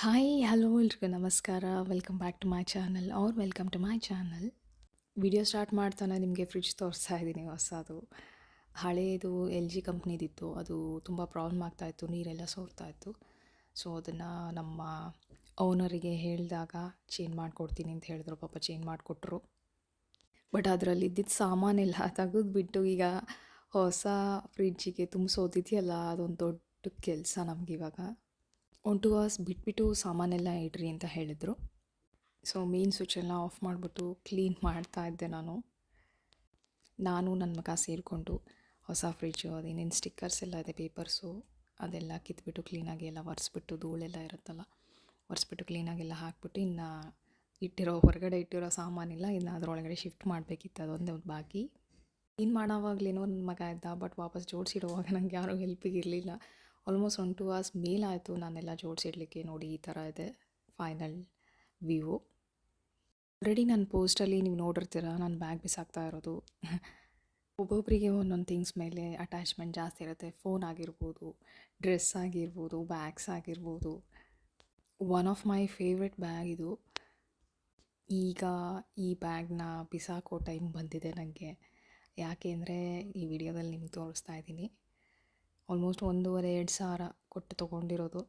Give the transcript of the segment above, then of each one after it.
Hi hello ಎಲ್ರಿಗೂ ನಮಸ್ಕಾರ. Welcome back to my channel or welcome to my channel. Video start ಮಾಡ್ತಾನೆ ನಿಮಗೆ fridge ತೋರಿಸ್ತಾ ಇದ್ದೀನಿ ಹೊಸದು. ಹಳೇದು ಎಲ್ ಜಿ ಕಂಪ್ನಿದಿತ್ತು. ಅದು ತುಂಬ ಪ್ರಾಬ್ಲಮ್ ಆಗ್ತಾಯಿತ್ತು, ನೀರೆಲ್ಲ ಸೋರ್ತಾಯಿತ್ತು. ಸೊ ಅದನ್ನು ನಮ್ಮ ಓನರಿಗೆ ಹೇಳಿದಾಗ ಚೇಂಜ್ ಮಾಡಿಕೊಡ್ತೀನಿ ಅಂತ ಹೇಳಿದ್ರು. ಪಾಪ ಚೇಂಜ್ ಮಾಡಿಕೊಟ್ರು. ಬಟ್ ಅದರಲ್ಲಿ ಇದ್ದಿದ್ದು ಸಾಮಾನೆಲ್ಲ ತೆಗೆದುಬಿಟ್ಟು ಈಗ ಹೊಸ ಫ್ರಿಡ್ಜಿಗೆ ತುಂಬಿಸೋದಿದೆಯಲ್ಲ, ಅದೊಂದು ದೊಡ್ಡ ಕೆಲಸ ನಮಗಿವಾಗ. 1-2 ಅವರ್ಸ್ ಬಿಟ್ಬಿಟ್ಟು ಸಾಮಾನೆಲ್ಲ ಇಡ್ರಿ ಅಂತ ಹೇಳಿದರು. ಸೊ ಮೇನ್ ಸ್ವಿಚ್ಚೆಲ್ಲ ಆಫ್ ಮಾಡಿಬಿಟ್ಟು ಕ್ಲೀನ್ ಮಾಡ್ತಾ ಇದ್ದೆ ನಾನು ನನ್ನ ಮಗ ಸೇರಿಕೊಂಡು ಹೊಸ ಫ್ರಿಡ್ಜು ಅದೇನೇನು ಸ್ಟಿಕ್ಕರ್ಸ್ ಎಲ್ಲ ಇದೆ, ಪೇಪರ್ಸು ಅದೆಲ್ಲ ಕಿತ್ಬಿಟ್ಟು ಕ್ಲೀನಾಗಿ ಎಲ್ಲ ಒರೆಸ್ಬಿಟ್ಟು, ಧೂಳೆಲ್ಲ ಇರುತ್ತಲ್ಲ ಒರೆಸ್ಬಿಟ್ಟು ಕ್ಲೀನಾಗೆಲ್ಲ ಹಾಕ್ಬಿಟ್ಟು, ಇನ್ನು ಹೊರಗಡೆ ಇಟ್ಟಿರೋ ಸಾಮಾನೆಲ್ಲ ಇನ್ನು ಅದರೊಳಗಡೆ ಶಿಫ್ಟ್ ಮಾಡಬೇಕಿತ್ತು. ಅದೊಂದೇ ಒಂದು ಬಾಕಿ. ಕ್ಲೀನ್ ಮಾಡೋವಾಗಲೇನೋ ನನ್ನ ಮಗ ಇದ್ದ, ಬಟ್ ವಾಪಸ್ ಜೋಡಿಸಿಡುವಾಗ ನನಗೆ ಯಾರೂ ಹೆಲ್ಪಿಗೆ ಇರಲಿಲ್ಲ. ಆಲ್ಮೋಸ್ಟ್ 1-2 ಅವರ್ಸ್ ಮೇಲಾಯಿತು ನಾನೆಲ್ಲ ಜೋಡಿಸಿಡ್ಲಿಕ್ಕೆ. ನೋಡಿ ಈ ಥರ ಇದೆ ಫೈನಲ್ ವ್ಯೂ. ಆಲ್ರೆಡಿ ನನ್ನ ಪೋಸ್ಟಲ್ಲಿ ನೀವು ನೋಡಿರ್ತೀರ ನಾನು ಬ್ಯಾಗ್ ಬಿಸಾಕ್ತಾ ಇರೋದು. ಒಬ್ಬೊಬ್ಬರಿಗೆ ಒಂದೊಂದು ಥಿಂಗ್ಸ್ ಮೇಲೆ ಅಟ್ಯಾಚ್ಮೆಂಟ್ ಜಾಸ್ತಿ ಇರುತ್ತೆ. ಫೋನ್ ಆಗಿರ್ಬೋದು, ಡ್ರೆಸ್ ಆಗಿರ್ಬೋದು, ಬ್ಯಾಗ್ಸ್ ಆಗಿರ್ಬೋದು. One of my favourite bag ಇದು. ಈಗ ಈ ಬ್ಯಾಗ್ನ ಬಿಸಾಕೋ ಟೈಮ್ ಬಂದಿದೆ ನನಗೆ. ಯಾಕೆ ಅಂದರೆ ಈ ವಿಡಿಯೋದಲ್ಲಿ ನಿಮಗೆ ತೋರಿಸ್ತಾ ಇದ್ದೀನಿ. ಆಲ್ಮೋಸ್ಟ್ 1,500-2 ಸಾವಿರ ಕೊಟ್ಟು ತೊಗೊಂಡಿರೋದು.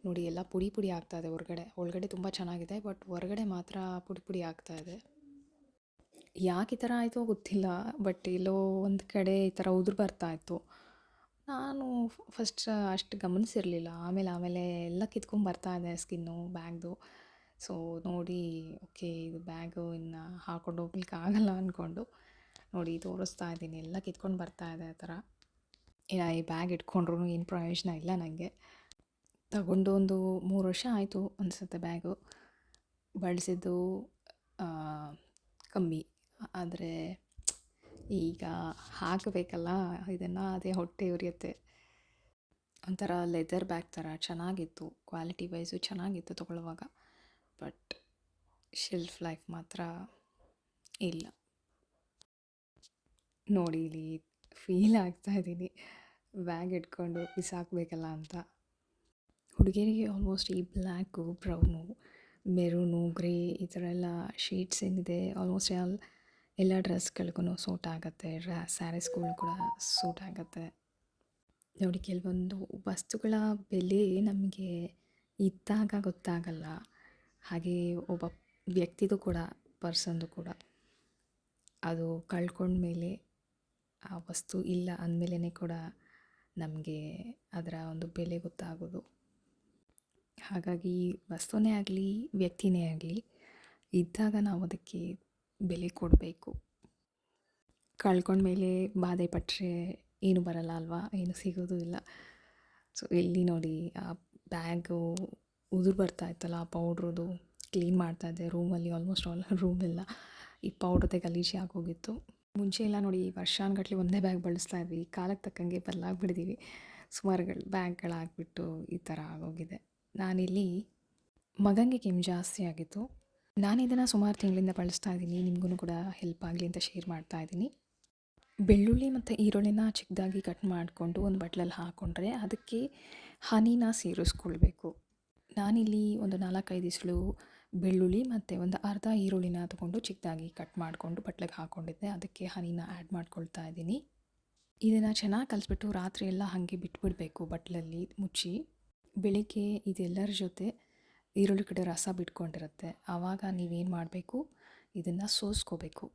ನೋಡಿ ಎಲ್ಲ ಪುಡಿ ಪುಡಿ ಆಗ್ತಾಯಿದೆ. ಒಳಗಡೆ ತುಂಬ ಚೆನ್ನಾಗಿದೆ, ಬಟ್ ಹೊರಗಡೆ ಮಾತ್ರ ಪುಡಿ ಪುಡಿ ಆಗ್ತಾಯಿದೆ. ಯಾಕೆ ಈ ಥರ ಆಯಿತೋ ಗೊತ್ತಿಲ್ಲ, ಬಟ್ ಎಲ್ಲೋ ಒಂದು ಕಡೆ ಈ ಥರ ಉದುರು ಬರ್ತಾಯಿತ್ತು. ನಾನು ಫಸ್ಟ್ ಅಷ್ಟು ಗಮನಿಸಿರಲಿಲ್ಲ. ಆಮೇಲೆ ಎಲ್ಲ ಕಿತ್ಕೊಂಡು ಬರ್ತಾಯಿದೆ ಸ್ಕಿನ್ನು ಬ್ಯಾಗ್ದು. ಸೊ ನೋಡಿ, ಓಕೆ ಇದು ಬ್ಯಾಗು ಇನ್ನು ಹಾಕೊಂಡು ಹೋಗ್ಲಿಕ್ಕೆ ಆಗಲ್ಲ ಅಂದ್ಕೊಂಡು ನೋಡಿ ತೋರಿಸ್ತಾ ಇದ್ದೀನಿ. ಎಲ್ಲ ಕಿತ್ಕೊಂಡು ಬರ್ತಾಯಿದೆ ಆ ಥರ. ಇನ್ನು ಈ ಬ್ಯಾಗ್ ಇಟ್ಕೊಂಡ್ರೂ ಏನು ಪ್ರಯೋಜನ ಇಲ್ಲ ನನಗೆ. ತಗೊಂಡು ಒಂದು 3 ವರ್ಷ ಆಯಿತು ಅನಿಸುತ್ತೆ ಬ್ಯಾಗು. ಬಳಸಿದ್ದು ಕಮ್ಮಿ. ಆದರೆ ಈಗ ಹಾಕಬೇಕಲ್ಲ ಇದನ್ನು, ಅದೇ ಹೊಟ್ಟೆ ಉರಿಯುತ್ತೆ. ಒಂಥರ ಲೆದರ್ ಬ್ಯಾಗ್ ಥರ ಚೆನ್ನಾಗಿತ್ತು, ಕ್ವಾಲಿಟಿ ವೈಸು ಚೆನ್ನಾಗಿತ್ತು ತೊಗೊಳ್ಳುವಾಗ. ಬಟ್ ಶೆಲ್ಫ್ ಲೈಫ್ ಮಾತ್ರ ಇಲ್ಲ. ನೋಡಿ ಇಲ್ಲಿ ಫೀಲ್ ಆಗ್ತಾಯಿದ್ದೀನಿ ಬ್ಯಾಗ್ ಇಟ್ಕೊಂಡು ಬಿಸಾಕಬೇಕಲ್ಲ ಅಂತ. ಹುಡುಗಿಯರಿಗೆ ಆಲ್ಮೋಸ್ಟ್ ಈ ಬ್ಲ್ಯಾಕು, ಬ್ರೌನು, ಮೆರೂನು, ಗ್ರೇ ಈ ಥರ ಎಲ್ಲ ಶೇಡ್ಸ್ ಏನಿದೆ ಆಲ್ಮೋಸ್ಟ್ ಎಲ್ಲ ಡ್ರೆಸ್ಗಳಿಗೂ ಸೂಟ್ ಆಗುತ್ತೆ. ಸ್ಯಾರೀಸ್ಗಳು ಕೂಡ ಸೂಟ್ ಆಗುತ್ತೆ. ನೋಡಿ ಕೆಲವೊಂದು ವಸ್ತುಗಳ ಬೆಲೆ ನಮಗೆ ಇದ್ದಾಗ ಗೊತ್ತಾಗಲ್ಲ. ಹಾಗೆ ಒಬ್ಬ ವ್ಯಕ್ತಿದು ಕೂಡ, ಪರ್ಸನ್ದು ಕೂಡ. ಅದು ಕಳ್ಕೊಂಡ್ಮೇಲೆ ಆ ವಸ್ತು ಇಲ್ಲ ಅಂದಮೇಲೆ ಕೂಡ ನಮಗೆ ಅದರ ಒಂದು ಬೆಲೆ ಗೊತ್ತಾಗೋದು. ಹಾಗಾಗಿ ವಸ್ತುನೇ ಆಗಲಿ, ವ್ಯಕ್ತಿನೇ ಆಗಲಿ, ಇದ್ದಾಗ ನಾವು ಅದಕ್ಕೆ ಬೆಲೆ ಕೊಡಬೇಕು. ಕಳ್ಕೊಂಡ್ಮೇಲೆ ಬಾಧೆ ಪಟ್ಟರೆ ಏನು ಬರಲ್ಲ ಅಲ್ವಾ, ಏನು ಸಿಗೋದು ಇಲ್ಲ. ಸೊ ಇಲ್ಲಿ ನೋಡಿ ಆ ಬ್ಯಾಗು ಉದುರು ಬರ್ತಾಯಿತ್ತಲ್ಲ, ಆ ಪೌಡ್ರದು ಕ್ಲೀನ್ ಮಾಡ್ತಾಯಿದ್ದೆ ರೂಮಲ್ಲಿ. ಆಲ್ಮೋಸ್ಟ್ ಆಲ್ ರೂಮೆಲ್ಲ ಈ ಪೌಡ್ರದೇ ಗಲೀಜೆ ಆಗೋಗಿತ್ತು. ಮುಂಚೆ ಎಲ್ಲ ನೋಡಿ ವರ್ಷಾನುಗಟ್ಲೆ ಒಂದೇ ಬ್ಯಾಗ್ ಬಳಸ್ತಾ ಇದ್ವಿ. ಕಾಲಕ್ಕೆ ತಕ್ಕಂಗೆ ಬದಲಾಗ್ಬಿಟ್ಟಿದ್ದೀವಿ. ಸುಮಾರು ಬ್ಯಾಗ್ಗಳಾಗ್ಬಿಟ್ಟು ಈ ಥರ ಆಗೋಗಿದೆ. ನಾನಿಲ್ಲಿ ಮಗನಿಗೆ ಕೆಮ್ಮು ಜಾಸ್ತಿ ಆಗಿತ್ತು. ನಾನು ಇದನ್ನು ಸುಮಾರು ತಿಂಗಳಿಂದ ಬಳಸ್ತಾ ಇದ್ದೀನಿ. ನಿಮಗೂ ಕೂಡ ಹೆಲ್ಪ್ ಆಗಲಿ ಅಂತ ಶೇರ್ ಮಾಡ್ತಾ ಇದ್ದೀನಿ. ಬೆಳ್ಳುಳ್ಳಿ ಮತ್ತು ಈರುಳ್ಳಿನ ಚಿಕ್ಕದಾಗಿ ಕಟ್ ಮಾಡಿಕೊಂಡು ಒಂದು ಬಟ್ಲಲ್ಲಿ ಹಾಕ್ಕೊಂಡ್ರೆ ಅದಕ್ಕೆ ಹನಿನ ಸೇರಿಸ್ಕೊಳ್ಬೇಕು. ನಾನಿಲ್ಲಿ ಒಂದು 4-5 ಇಸಳು ಬೆಳ್ಳುಳ್ಳಿ ಮತ್ತು ಒಂದು ಅರ್ಧ ಈರುಳ್ಳಿನ ತೊಗೊಂಡು ಚಿಕ್ಕದಾಗಿ ಕಟ್ ಮಾಡಿಕೊಂಡು ಬಟ್ಲಿಗೆ ಹಾಕ್ಕೊಂಡಿದ್ದೆ. ಅದಕ್ಕೆ ಹನಿನ ಆ್ಯಡ್ ಮಾಡ್ಕೊಳ್ತಾ ಇದ್ದೀನಿ. ಇದನ್ನು ಚೆನ್ನಾಗಿ ಕಲಿಸ್ಬಿಟ್ಟು ರಾತ್ರಿ ಎಲ್ಲ ಹಾಗೆ ಬಿಟ್ಬಿಡಬೇಕು ಬಟ್ಲಲ್ಲಿ ಮುಚ್ಚಿ. ಬೆಳಿಗ್ಗೆ ಇದೆಲ್ಲರ ಜೊತೆ ಈರುಳ್ಳಿ ಕಡೆ ರಸ ಬಿಟ್ಕೊಂಡಿರುತ್ತೆ. ಆವಾಗ ನೀವೇನು ಮಾಡಬೇಕು, ಇದನ್ನು ಸೋಸ್ಕೋಬೇಕು.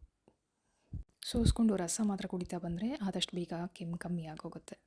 ಸೋಸ್ಕೊಂಡು ರಸ ಮಾತ್ರ ಕುಡಿತಾ ಬಂದರೆ ಆದಷ್ಟು ಬೇಗ ಕೆಮ್ಮು ಕಮ್ಮಿ ಆಗೋಗುತ್ತೆ.